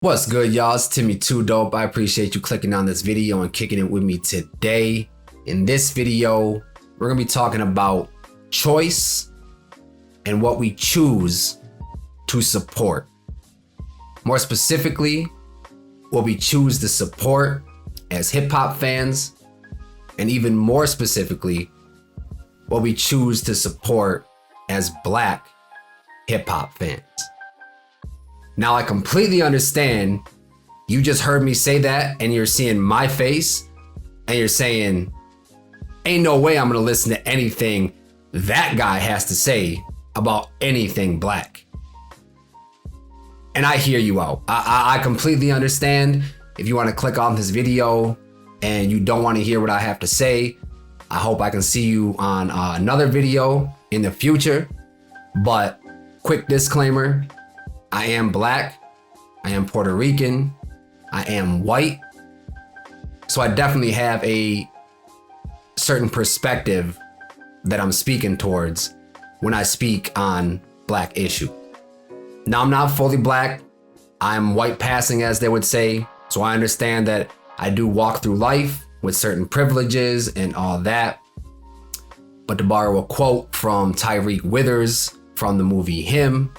What's good, y'all? It's Timmy Too Dope. I appreciate you clicking on this video and kicking it with me today. In this video, we're gonna be talking about choice and what we choose to support. More specifically, what we choose to support as hip hop fans, and even more specifically, what we choose to support as Black hip hop fans. Now, I completely understand you just heard me say that and you're seeing my face and you're saying, ain't no way I'm gonna listen to anything that guy has to say about anything Black. And I hear you out. I completely understand. If you want to click on this video and you don't want to hear what I have to say, I hope I can see you on another video in the future. But quick disclaimer, I am Black, I am Puerto Rican, I am white. So I definitely have a certain perspective that I'm speaking towards when I speak on Black issue. Now, I'm not fully Black, I'm white passing, as they would say. So I understand that I do walk through life with certain privileges and all that. But to borrow a quote from Tyreek Withers from the movie Him,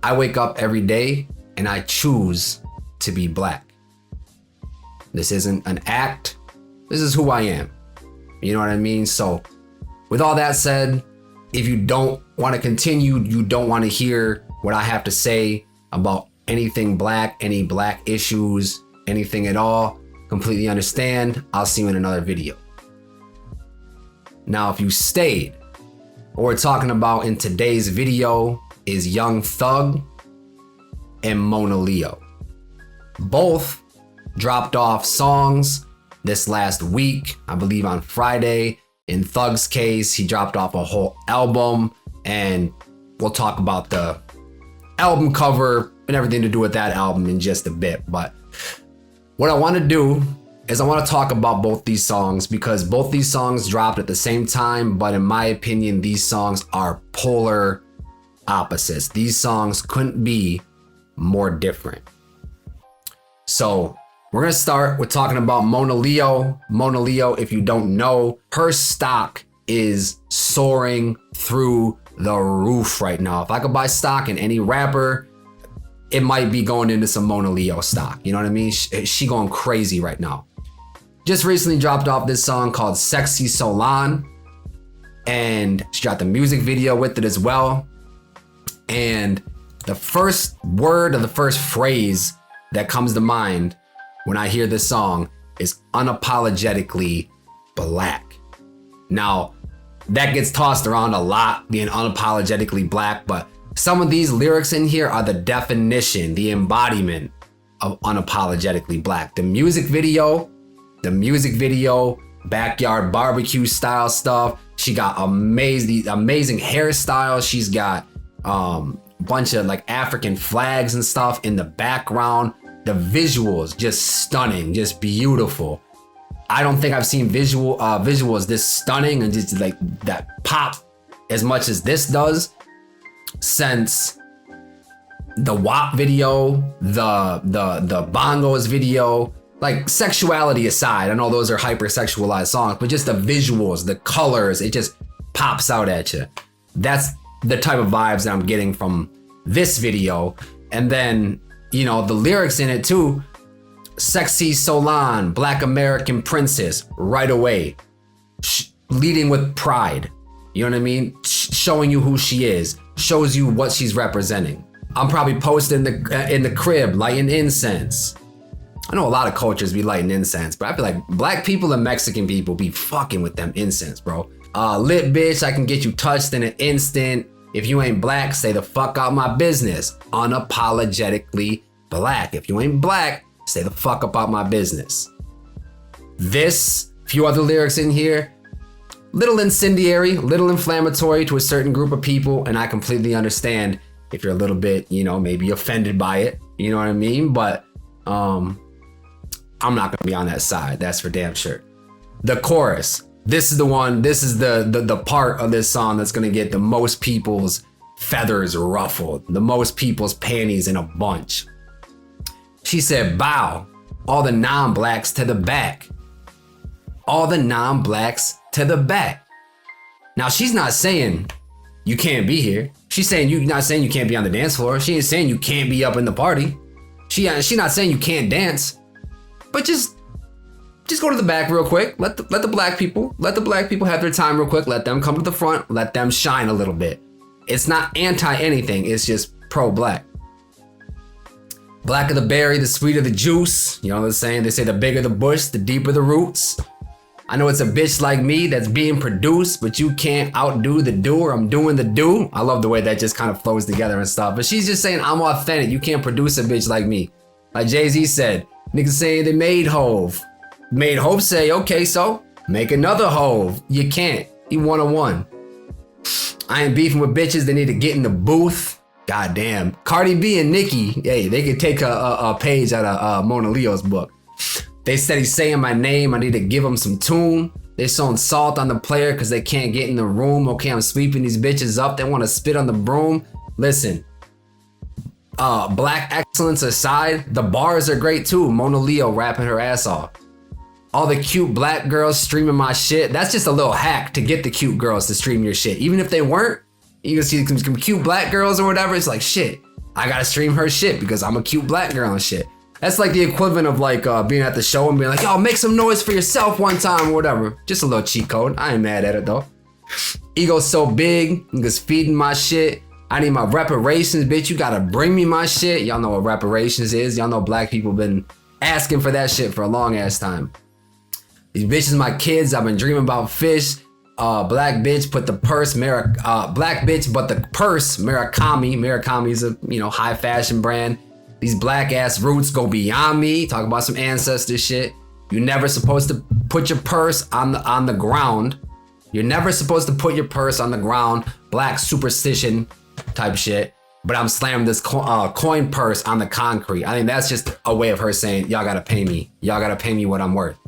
I wake up every day and I choose to be Black. This isn't an act. This is who I am. You know what I mean? So with all that said, if you don't want to continue, you don't want to hear what I have to say about anything Black, any Black issues, anything at all, completely understand. I'll see you in another video. Now, if you stayed, what we're talking about in today's video is Young Thug and Monaleo. Both dropped off songs this last week, I believe on Friday. In Thug's case, he dropped off a whole album, and we'll talk about the album cover and everything to do with that album in just a bit. But what I want to do is I want to talk about both these songs because both these songs dropped at the same time, but in my opinion, these songs are polar opposites. These songs couldn't be more different. So we're gonna start with talking about Monaleo. Monaleo, if you don't know, her stock is soaring through the roof right now. If I could buy stock in any rapper, it might be going into some Monaleo stock. You know what I mean? She going crazy right now. Just recently dropped off this song called Sexy Soulaan, and she got the music video with it as well. And the first word or the first phrase that comes to mind when I hear this song is unapologetically Black. Now, that gets tossed around a lot, being unapologetically Black, but some of these lyrics in here are the definition, the embodiment of unapologetically Black. The music video, backyard barbecue style stuff. She got amazing hairstyles. She's got bunch of like African flags and stuff in the background. The visuals just stunning, just beautiful. I don't think I've seen visuals this stunning and just like that pop as much as this does since the WAP video, the Bongos video. Like, sexuality aside, I know those are hyper-sexualized songs, but just the visuals, the colors, it just pops out at you. That's the type of vibes that I'm getting from this video. And then, you know, the lyrics in it too. Sexy Soulaan, Black American princess, right away. Leading with pride. You know what I mean? Showing you who she is. Shows you what she's representing. I'm probably posting in the crib, lighting incense. I know a lot of cultures be lighting incense, but I feel like Black people and Mexican people be fucking with them incense, bro. Lit bitch, I can get you touched in an instant. If you ain't Black, stay the fuck out my business. Unapologetically Black. If you ain't Black, stay the fuck up out my business. This, few other lyrics in here, little incendiary, little inflammatory to a certain group of people, and I completely understand if you're a little bit, you know, maybe offended by it. You know what I mean? But I'm not gonna be on that side, that's for damn sure. The chorus, this is the one, this is the part of this song that's gonna get the most people's feathers ruffled, the most people's panties in a bunch. She said, bow, all the non-blacks to the back. All the non-blacks to the back. Now, she's not saying you can't be here. She's saying not saying you can't be on the dance floor. She ain't saying you can't be up in the party. She's not saying you can't dance. But just go to the back real quick. Let the black people have their time real quick. Let them come to the front. Let them shine a little bit. It's not anti anything. It's just pro-black. Blacker the berry, the sweeter the juice. You know what I'm saying? They say the bigger the bush, the deeper the roots. I know it's a bitch like me that's being produced, but you can't outdo the doer. I'm doing the do. I love the way that just kind of flows together and stuff. But she's just saying I'm authentic. You can't produce a bitch like me. Like Jay-Z said, niggas saying they made Hove. Made Hove say, okay, so make another Hove. You can't. He 101. I ain't beefing with bitches. They need to get in the booth. Goddamn. Cardi B and Nicki, hey, they could take a page out of Monaleo's book. They said he's saying my name. I need to give him some tune. They sowing salt on the player because they can't get in the room. Okay, I'm sweeping these bitches up. They want to spit on the broom. Listen, black excellence aside, the bars are great too. Monaleo rapping her ass off. All the cute black girls streaming my shit. That's just a little hack to get the cute girls to stream your shit. Even if they weren't, you can see some cute black girls or whatever. It's like, shit, I gotta stream her shit because I'm a cute black girl and shit. That's like the equivalent of like being at the show and being like, yo, make some noise for yourself one time or whatever. Just a little cheat code. I ain't mad at it though. Ego's so big, niggas feeding my shit. I need my reparations, bitch. You gotta bring me my shit. Y'all know what reparations is. Y'all know black people been asking for that shit for a long ass time. These bitches my kids. I've been dreaming about fish. Black bitch put the purse, black bitch but the purse, Murakami. Murakami is a high fashion brand. These black ass roots go beyond me. Talk about some ancestor shit. You're never supposed to put your purse on the ground. You're never supposed to put your purse on the ground. Black superstition type shit. But I'm slamming this coin purse on the concrete. I think that's just a way of her saying, y'all gotta pay me. Y'all gotta pay me what I'm worth.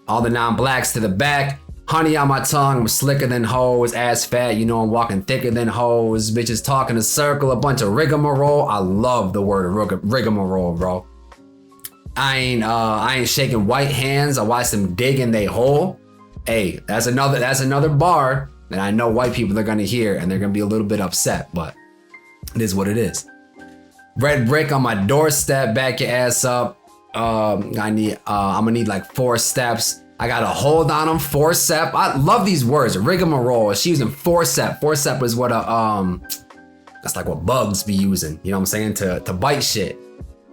All the non-blacks to the back. Honey on my tongue, I'm slicker than hoes, ass fat, I'm walking thicker than hoes, bitches talking in a circle, a bunch of rigmarole. I love the word rigmarole, bro. I ain't shaking white hands, I watch them dig in they hole. Hey, that's another bar that I know white people are gonna hear and they're gonna be a little bit upset, but it is what it is. Red brick on my doorstep, back your ass up. I'm gonna need like 4 steps. I gotta hold on them, forcep. I love these words, rigmarole. She using forcep. Forcep is what that's like what bugs be using. You know what I'm saying? To bite shit.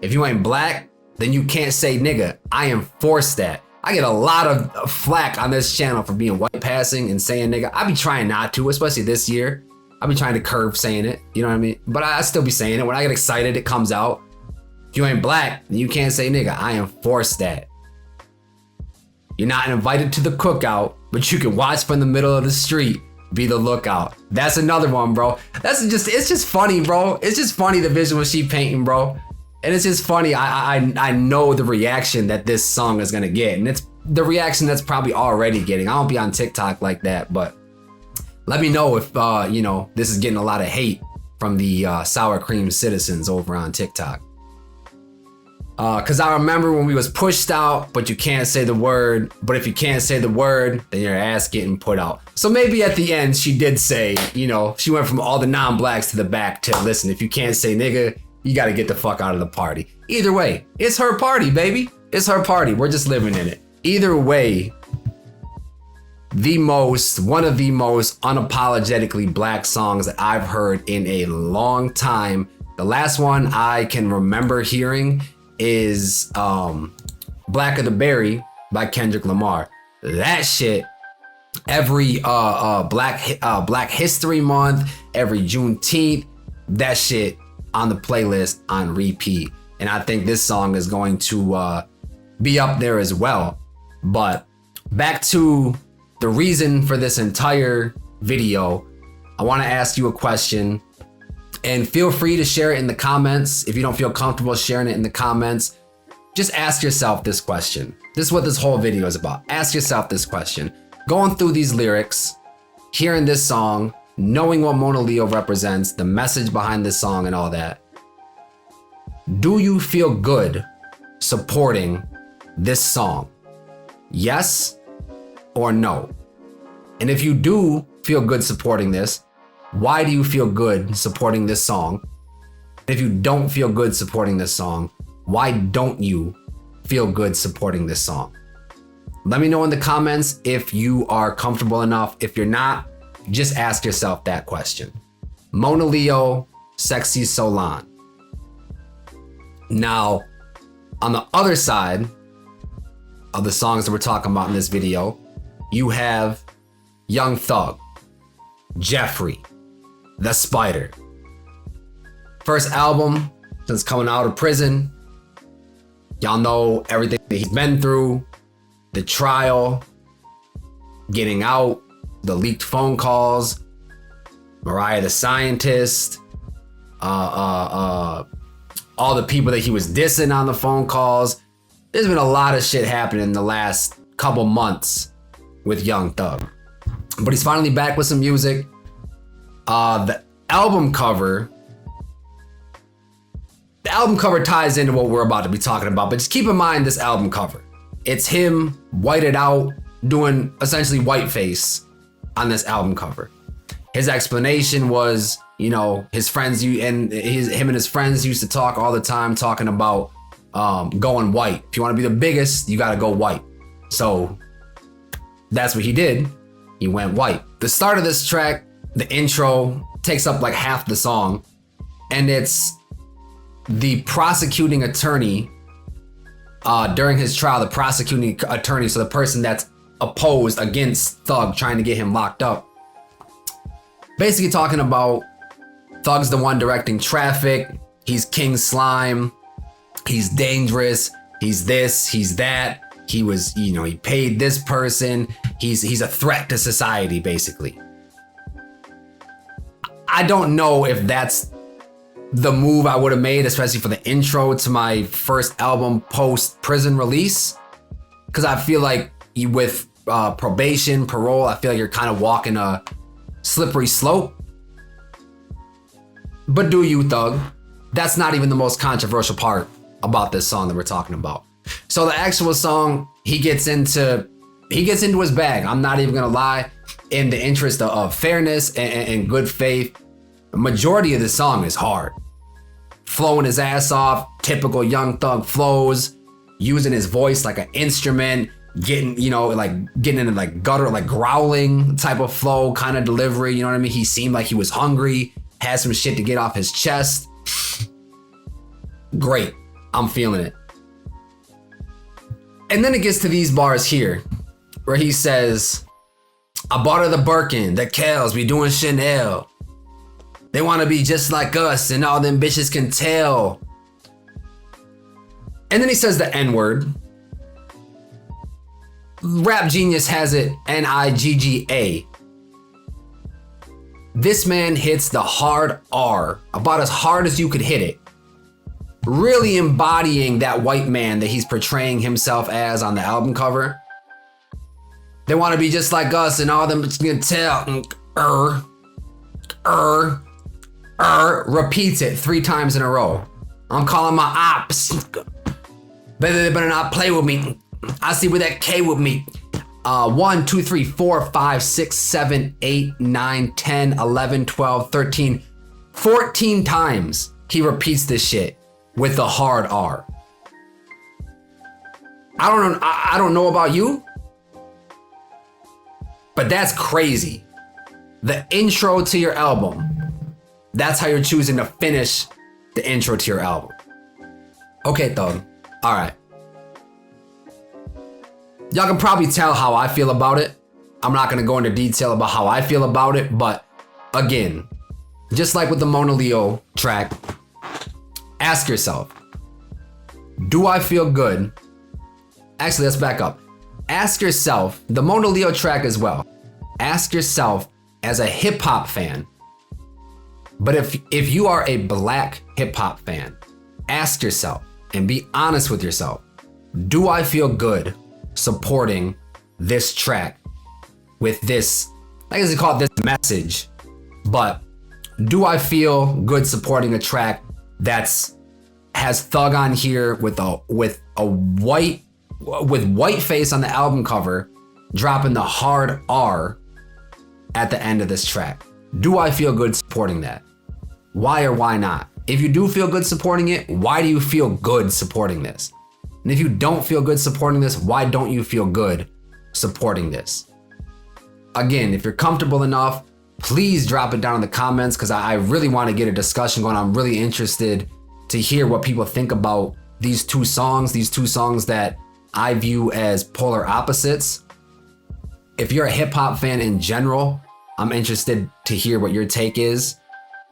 If you ain't black, then you can't say nigga. I enforce that. I get a lot of flack on this channel for being white passing and saying nigga. I be trying not to, especially this year. I be trying to curb saying it. You know what I mean? But I still be saying it. When I get excited, it comes out. If you ain't black, then you can't say nigga. I enforce that. You're not invited to the cookout, but you can watch from the middle of the street. Be the lookout. That's another one, bro. It's just funny, bro. It's just funny the visual she painting, bro. And it's just funny. I know the reaction that this song is gonna get, and it's the reaction that's probably already getting. I don't be on TikTok like that, but let me know if this is getting a lot of hate from the sour cream citizens over on TikTok. Cause I remember when we was pushed out, but you can't say the word. But if you can't say the word, then your ass getting put out. So maybe at the end she did say, she went from all the non-blacks to the back to listen, if you can't say nigga, you gotta get the fuck out of the party. Either way, it's her party, baby. It's her party. We're just living in it. Either way, one of the most unapologetically black songs that I've heard in a long time. The last one I can remember hearing is Blacker the Berry by Kendrick Lamar. That shit, every Black History Month, every Juneteenth, that shit on the playlist on repeat. And I think this song is going to be up there as well. But back to the reason for this entire video, I want to ask you a question. And feel free to share it in the comments. If you don't feel comfortable sharing it in the comments, just ask yourself this question. This is what this whole video is about. Ask yourself this question. Going through these lyrics, hearing this song, knowing what Monaleo represents, the message behind this song and all that. Do you feel good supporting this song? Yes or no? And if you do feel good supporting this, why do you feel good supporting this song? If you don't feel good supporting this song, why don't you feel good supporting this song? Let me know in the comments if you are comfortable enough. If you're not, just ask yourself that question. Monaleo, Sexy Soulaan. Now, on the other side of the songs that we're talking about in this video, you have Young Thug, Jeffrey, The Spider. First album since coming out of prison. Y'all know everything that he's been through, the trial, getting out, the leaked phone calls, Mariah the Scientist, all the people that he was dissing on the phone calls. There's been a lot of shit happening in the last couple months with Young Thug. But he's finally back with some music. The album cover ties into what we're about to be talking about, but just keep in mind this album cover. It's him whited out, doing essentially whiteface on this album cover. His explanation was, you know, his friends, him and his friends used to talk all the time, talking about going white. If you want to be the biggest, you got to go white. So that's what he did. He went white. The start of this track, the intro, takes up like half the song, and it's the prosecuting attorney during his trial, the prosecuting attorney, so the person that's opposed against Thug, trying to get him locked up. Basically talking about Thug's the one directing traffic, he's King Slime, he's dangerous, he's this, he's that, he was, you know, he paid this person, he's a threat to society, basically. I don't know if that's the move I would have made, especially for the intro to my first album post prison release, because I feel like with probation, parole, I feel like you're kind of walking a slippery slope. But do you, Thug? That's not even the most controversial part about this song that we're talking about. So the actual song, he gets into his bag. I'm not even gonna lie. In the interest of fairness and good faith, the majority of the song is hard. Flowing his ass off, typical Young Thug flows, using his voice like an instrument, getting into like gutter, like growling type of flow, kind of delivery, you know what I mean? He seemed like he was hungry, had some shit to get off his chest. Great, I'm feeling it. And then it gets to these bars here, where he says, I bought her the Birkin, the Kels, we doing Chanel. They want to be just like us and all them bitches can tell. And then he says the N-word. Rap Genius has it Nigga. This man hits the hard R about as hard as you could hit it. Really embodying that white man that he's portraying himself as on the album cover. They want to be just like us and all them can tell. Repeats it 3 times in a row. I'm calling my ops. They better not play with me. I see with that K with me. 1, 2, 3, 4, 5, 6, 7, 8, 9, 10, 11, 12, 13, 14 times he repeats this shit with the hard R. I don't know about you, but that's crazy. The intro to your album, that's how you're choosing to finish the intro to your album. Okay, Thug. All right. Y'all can probably tell how I feel about it. I'm not going to go into detail about how I feel about it, but again, just like with the Monaleo track, ask yourself, do I feel good? Actually, let's back up. Ask yourself, the Monaleo track as well. Ask yourself as a hip hop fan, but if you are a black hip hop fan, ask yourself and be honest with yourself. Do I feel good supporting this track with this, I guess they call it this message, but do I feel good supporting a track that's has Thug on here with white face on the album cover, dropping the hard R at the end of this track. Do I feel good supporting that? Why or why not? If you do feel good supporting it, why do you feel good supporting this? And if you don't feel good supporting this, why don't you feel good supporting this? Again, if you're comfortable enough, please drop it down in the comments, because I really want to get a discussion going. I'm really interested to hear what people think about these two songs that I view as polar opposites. If you're a hip hop fan in general, I'm interested to hear what your take is,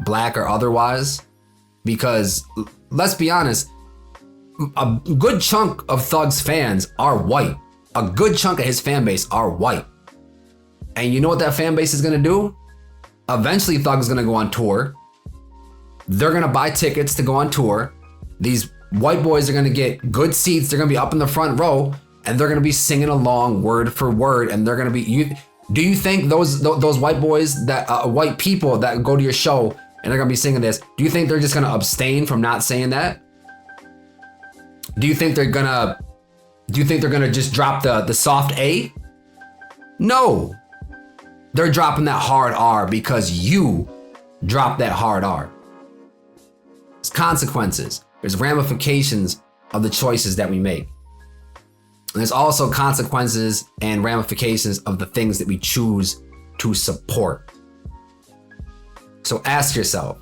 black or otherwise, because let's be honest, a good chunk of Thug's fans are white. A good chunk of his fan base are white. And you know what that fan base is gonna do? Eventually Thug's gonna go on tour. They're gonna buy tickets to go on tour. These white boys are gonna get good seats. They're gonna be up in the front row, and they're gonna be singing along word for word. And they're gonna be, do you think those white boys, that white people that go to your show and they're gonna be singing this, do you think they're just gonna abstain from not saying that? Do you think they're gonna just drop the soft A? No. They're dropping that hard R because you dropped that hard R. There's consequences. There's ramifications of the choices that we make. And there's also consequences and ramifications of the things that we choose to support. So ask yourself,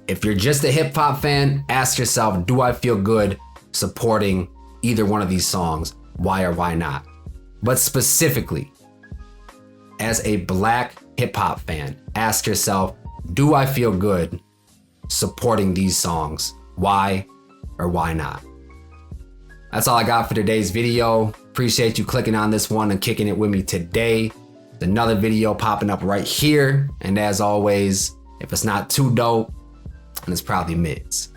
if you're just a hip hop fan, ask yourself, do I feel good supporting either one of these songs? Why or why not? But specifically, as a black hip hop fan, ask yourself, do I feel good supporting these songs? Why or why not? That's all I got for today's video. Appreciate you clicking on this one and kicking it with me today. There's another video popping up right here. And as always, if it's not too dope, then it's probably mids.